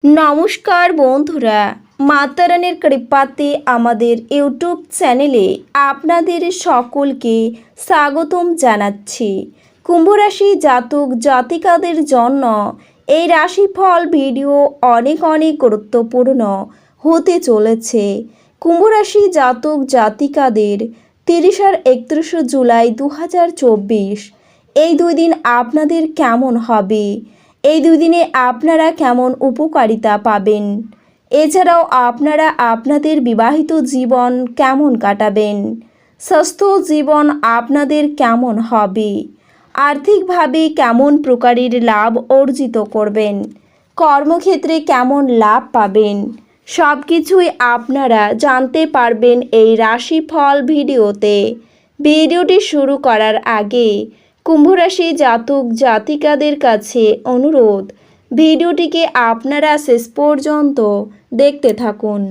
নমস্কার বন্ধুরা, মাতা রানীর কৃপাতে আমাদের ইউটিউব চ্যানেলে আপনাদের সকলকে স্বাগতম জানাচ্ছি। কুম্ভ রাশি জাতক জাতিকাদের জন্য এই রাশিফল ভিডিও অনেক গুরুত্বপূর্ণ হতে চলেছে। কুম্ভ রাশি জাতক জাতিকাদের 30 আর 31 জুলাই 2024 এই দুই দিন আপনাদের কেমন হবে, এই দুই দিনে আপনারা কেমন উপকারিতা পাবেন, এছাড়াও আপনারা আপনাদের বিবাহিত জীবন কেমন কাটাবেন, স্বাস্থ্য জীবন আপনাদের কেমন হবে, আর্থিকভাবে কেমন প্রকারের লাভ অর্জিত করবেন, কর্মক্ষেত্রে কেমন লাভ পাবেন, সব কিছুই আপনারা জানতে পারবেন এই রাশিফল ভিডিওতে। ভিডিওটি শুরু করার আগে কুম্ভ রাশি জাতক জাতিকাদের কাছে অনুরোধ, ভিডিওটিকে আপনারা শেষ পর্যন্ত দেখতে থাকুন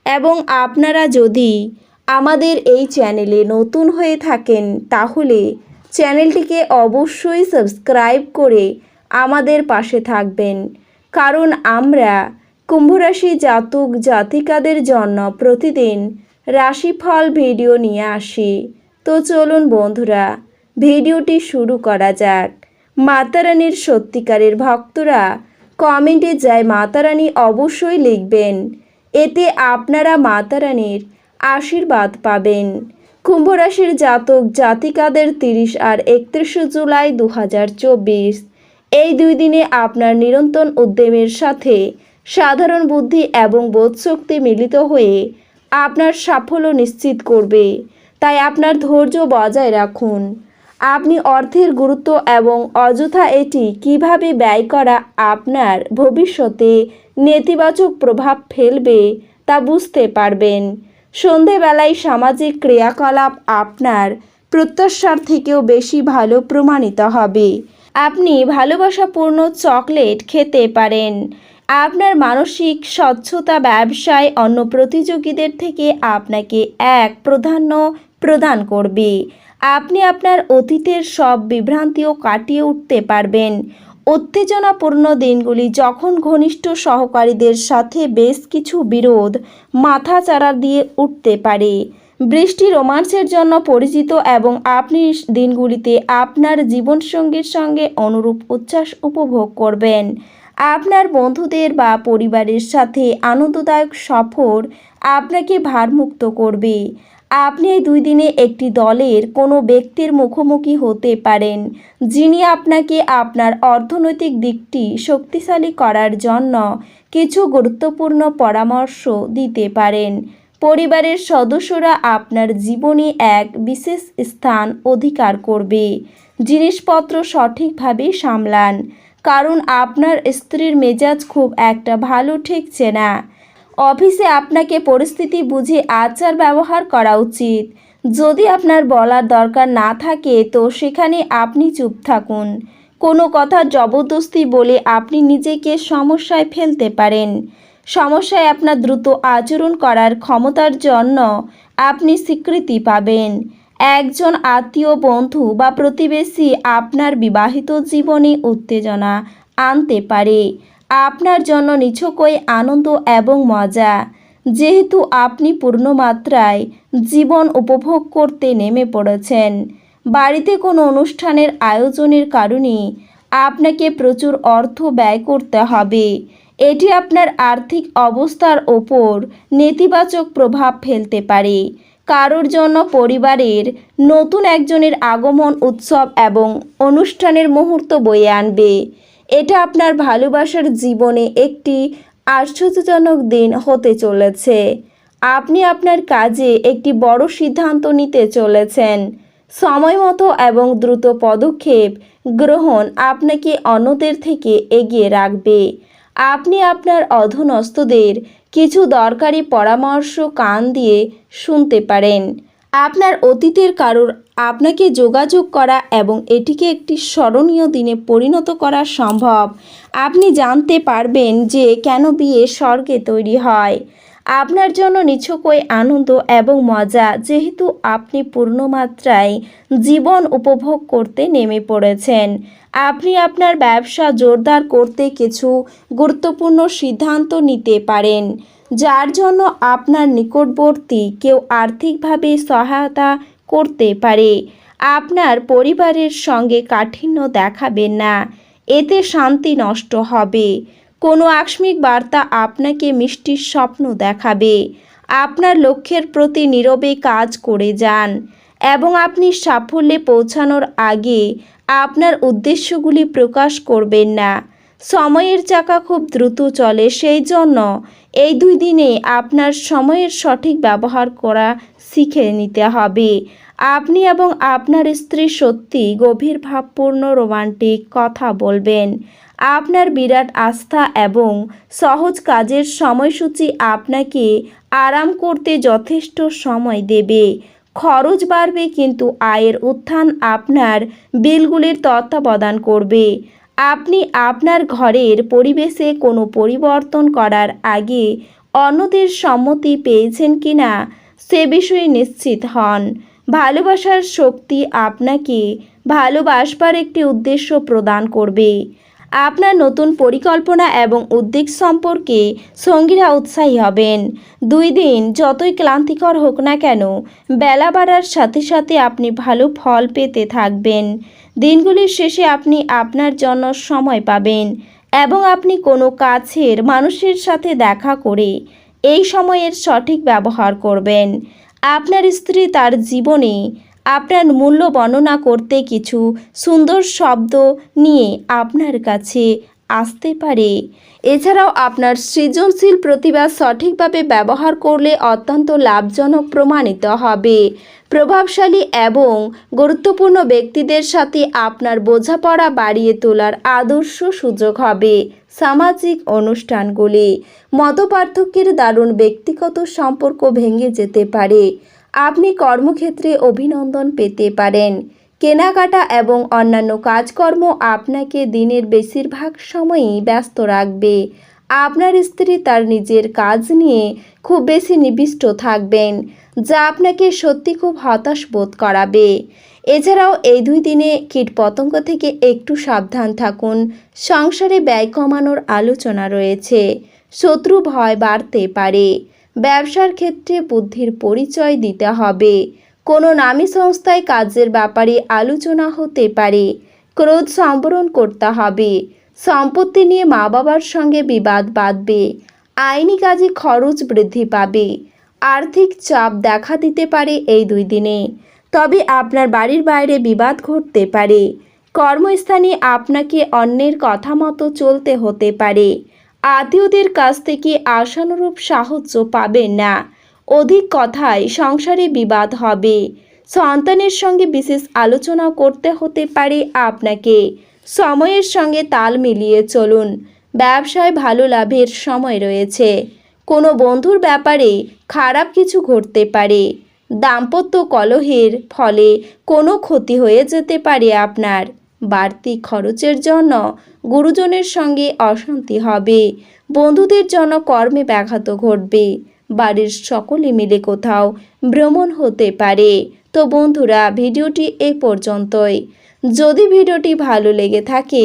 এবং আপনারা যদি আমাদের এই চ্যানেলে নতুন হয়ে থাকেন তাহলে চ্যানেলটিকে অবশ্যই সাবস্ক্রাইব করে আমাদের পাশে থাকবেন, কারণ আমরা কুম্ভ রাশি জাতক জাতিকাদের জন্য প্রতিদিন রাশিফল ভিডিও নিয়ে আসি। তো চলুন বন্ধুরা, ভিডিওটি শুরু করা যাক। মাতা রানীর সত্যিকারের ভক্তরা কমেন্টে জয় মাতা রানী অবশ্যই লিখবেন, এতে আপনারা মাতা রানীর আশীর্বাদ পাবেন। কুম্ভ রাশির জাতক জাতিকাদের 30 আর 31 জুলাই 2024 এই দুই দিনে আপনার নিরন্তর উদ্যমের সাথে সাধারণ বুদ্ধি এবং বোধশক্তি মিলিত হয়ে আপনার সাফল্য নিশ্চিত করবে, তাই আপনার ধৈর্য বজায় রাখুন। আপনি অর্থের গুরুত্ব এবং অযথা এটি কিভাবে ব্যয় করা আপনার ভবিষ্যতে নেতিবাচক প্রভাব ফেলবে তা বুঝতে পারবেন। সন্ধেবেলায় সামাজিক ক্রিয়াকলাপ আপনার প্রত্যাশার থেকেও বেশি ভালো প্রমাণিত হবে। আপনি ভালোবাসাপূর্ণ চকলেট খেতে পারেন। আপনার মানসিক স্বচ্ছতা ব্যবসায় অন্য প্রতিযোগীদের থেকে আপনাকে এক প্রাধান্য প্রদান করবে। আপনি আপনার অতীতের সব বিভ্রান্তিও কাটিয়ে উঠতে পারবেন। উত্তেজনাপূর্ণ দিনগুলি যখন ঘনিষ্ঠ সহকারীদের সাথে বেশ কিছু বিরোধ মাথাচাড়া দিয়ে উঠতে পারে। বৃষ্টি রোমান্সের জন্য পরিচিত এবং আপনি দিনগুলিতে আপনার জীবনসঙ্গীর সঙ্গে অনুরূপ উচ্ছ্বাস উপভোগ করবেন। আপনার বন্ধুদের বা পরিবারের সাথে আনন্দদায়ক সফর আপনাকে ভারমুক্ত করবে। আপনি এই দুই দিনে একটি দলের কোনো ব্যক্তির মুখোমুখি হতে পারেন, যিনি আপনাকে আপনার অর্থনৈতিক দিকটি শক্তিশালী করার জন্য কিছু গুরুত্বপূর্ণ পরামর্শ দিতে পারেন। পরিবারের সদস্যরা আপনার জীবনে এক বিশেষ স্থান অধিকার করবে। জিনিসপত্র সঠিকভাবে সামলান, কারণ আপনার স্ত্রীর মেজাজ খুব একটা ভালো ঠেকছে না। অফিসে আপনাকে পরিস্থিতি বুঝে আচার ব্যবহার করা উচিত। যদি আপনার বলার দরকার না থাকে তো সেখানে আপনি চুপ থাকুন। কোনো কথা জবরদস্তি বলে আপনি নিজেকে সমস্যায় ফেলতে পারেন। সমস্যায় আপনার দ্রুত আচরণ করার ক্ষমতার জন্য আপনি স্বীকৃতি পাবেন। একজন আত্মীয়, বন্ধু বা প্রতিবেশী আপনার বিবাহিত জীবনে উত্তেজনা আনতে পারে। আপনার জন্য নিছকই আনন্দ এবং মজা, যেহেতু আপনি পূর্ণমাত্রায় জীবন উপভোগ করতে নেমে পড়েছেন। বাড়িতে কোনো অনুষ্ঠানের আয়োজনের কারণে আপনাকে প্রচুর অর্থ ব্যয় করতে হবে। এটি আপনার আর্থিক অবস্থার ওপর নেতিবাচক প্রভাব ফেলতে পারে। কারোর জন্য পরিবারের নতুন একজনের আগমন উৎসব এবং অনুষ্ঠানের মুহূর্ত বয়ে আনবে। এটা আপনার ভালোবাসার জীবনে একটি আশ্চর্যজনক দিন হতে চলেছে। আপনি আপনার কাজে একটি বড় সিদ্ধান্ত নিতে চলেছেন। সময় মতো এবং দ্রুত পদক্ষেপ গ্রহণ আপনাকে অন্যদের থেকে এগিয়ে রাখবে। আপনি আপনার অধীনস্থদের কিছু দরকারি পরামর্শ কান দিয়ে শুনতে পারেন। আপনার অতীতের কারোর আপনাকে যোগাযোগ করা এবং এটিকে একটি স্মরণীয় দিনে পরিণত করা সম্ভব। আপনি জানতে পারবেন যে কেন বিয়ে স্বর্গে তৈরি হয়। আপনার জন্য নিছকই আনন্দ এবং মজা, যেহেতু আপনি পূর্ণমাত্রায় জীবন উপভোগ করতে নেমে পড়েছেন। আপনি আপনার ব্যবসা জোরদার করতে কিছু গুরুত্বপূর্ণ সিদ্ধান্ত নিতে পারেন, যার জন্য আপনার নিকটবর্তী কেউ আর্থিকভাবে সহায়তা করতে পারে। আপনার পরিবারের সঙ্গে কাঠিন্য দেখাবেন না, এতে শান্তি নষ্ট হবে। কোনো আকস্মিক বার্তা আপনাকে মিষ্টির স্বপ্ন দেখাবে। আপনার লক্ষ্যের প্রতি নীরবে কাজ করে যান এবং আপনি সাফল্যে পৌঁছানোর আগে আপনার উদ্দেশ্যগুলি প্রকাশ করবেন না। সময়ের চাকা খুব দ্রুত চলে, সেই জন্য এই 2 দিনে আপনার সময়ের সঠিক ব্যবহার করা শিখে নিতে হবে। আপনি এবং আপনার স্ত্রী সত্যি গভীর ভাবপূর্ণ রোমান্টিক কথা বলবেন। আপনার বিরাট আস্থা এবং সহজ কাজের সময়সূচি আপনাকে আরাম করতে যথেষ্ট সময় দেবে। খরচ বাড়বে, কিন্তু আয়ের উত্থান আপনার বিলগুলির তত্ত্বাবধান করবে। আপনি আপনার ঘরের পরিবেশে কোনো পরিবর্তন করার আগে অন্যদের সম্মতি পেয়েছেন কিনা সে বিষয়ে নিশ্চিত হন। ভালোবাসার শক্তি আপনাকে ভালোবাসবার একটি উদ্দেশ্য প্রদান করবে। আপনার নতুন পরিকল্পনা এবং উদ্যোগ সম্পর্কে সঙ্গীরা উৎসাহী হবেন। 2 দিন যতই ক্লান্তিকর হোক না কেন, বেলা বাড়ার সাথে সাথে আপনি ভালো ফল পেতে থাকবেন। দিনগুলির শেষে আপনি আপনার জন্য সময় পাবেন এবং আপনি কোনো কাছের মানুষের সাথে দেখা করে এই সময়ের সঠিক ব্যবহার করবেন। আপনার স্ত্রী তার জীবনে আপনার মূল্য বর্ণনা করতে কিছু সুন্দর শব্দ নিয়ে আপনার কাছে আসতে পারে। এছাড়াও আপনার সৃজনশীল প্রতিভা সঠিকভাবে ব্যবহার করলে অত্যন্ত লাভজনক প্রমাণিত হবে। প্রভাবশালী এবং গুরুত্বপূর্ণ ব্যক্তিদের সাথে আপনার বোঝাপড়া বাড়িয়ে তোলার আদর্শ সুযোগ হবে। সামাজিক অনুষ্ঠানগুলি মতপার্থক্যের দারুণ ব্যক্তিগত সম্পর্ক ভেঙে যেতে পারে। আপনি কর্মক্ষেত্রে অভিনন্দন পেতে পারেন। কেনাকাটা এবং অন্যান্য কাজকর্ম আপনাকে দিনের বেশিরভাগ সময়ই ব্যস্ত রাখবে। আপনার স্ত্রী তার নিজের কাজ নিয়ে খুব বেশি নিবিষ্ট থাকবেন, যা আপনাকে সত্যি খুব হতাশ বোধ করাবে। এছাড়াও এই 2 দিনে কীটপতঙ্গ থেকে একটু সাবধান থাকুন। সংসারে ব্যয় কমানোর আলোচনা রয়েছে। শত্রু ভয় বাড়তে পারে। ব্যবসার ক্ষেত্রে বুদ্ধির পরিচয় দিতে হবে। কোনো নামী সংস্থায় কাজের ব্যাপারে আলোচনা হতে পারে। ক্রোধ সম্বরণ করতে হবে। সম্পত্তি নিয়ে মা বাবার সঙ্গে বিবাদ বাঁধবে। আইনি কাজে খরচ বৃদ্ধি পাবে। আর্থিক চাপ দেখা দিতে পারে এই 2 দিনে। তবে আপনার বাড়ির বাইরে বিবাদ ঘটতে পারে। কর্মস্থানে আপনাকে অন্যের কথা মতো চলতে হতে পারে। আত্মীয়দের কাছ থেকে আশানুরূপ সাহায্য পাবেন না। অধিক কথায় সংসারে বিবাদ হবে। সন্তানের সঙ্গে বিশেষ আলোচনা করতে হতে পারে আপনাকে। সময়ের সঙ্গে তাল মিলিয়ে চলুন। ব্যবসায় ভালো লাভের সময় রয়েছে। কোনো বন্ধুর ব্যাপারে খারাপ কিছু ঘটতে পারে। দাম্পত্য কলহের ফলে কোনো ক্ষতি হয়ে যেতে পারে আপনার। বাড়তি খরচের জন্য গুরুজনের সঙ্গে অশান্তি হবে। বন্ধুদের জন্য কর্মে ব্যাঘাত ঘটবে। বাড়ির সকলে মিলে কোথাও ভ্রমণ হতে পারে। তো বন্ধুরা, ভিডিওটি এই পর্যন্তই। যদি ভিডিওটি ভালো লেগে থাকে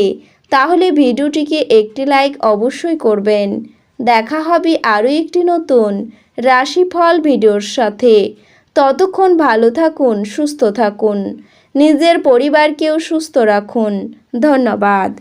তাহলে ভিডিওটিকে একটি লাইক অবশ্যই করবেন। দেখা হবে আরও একটি নতুন রাশিফল ভিডিওর সাথে। ততক্ষণ ভালো থাকুন, সুস্থ থাকুন, নিজের পরিবারকেও সুস্থ রাখুন। ধন্যবাদ।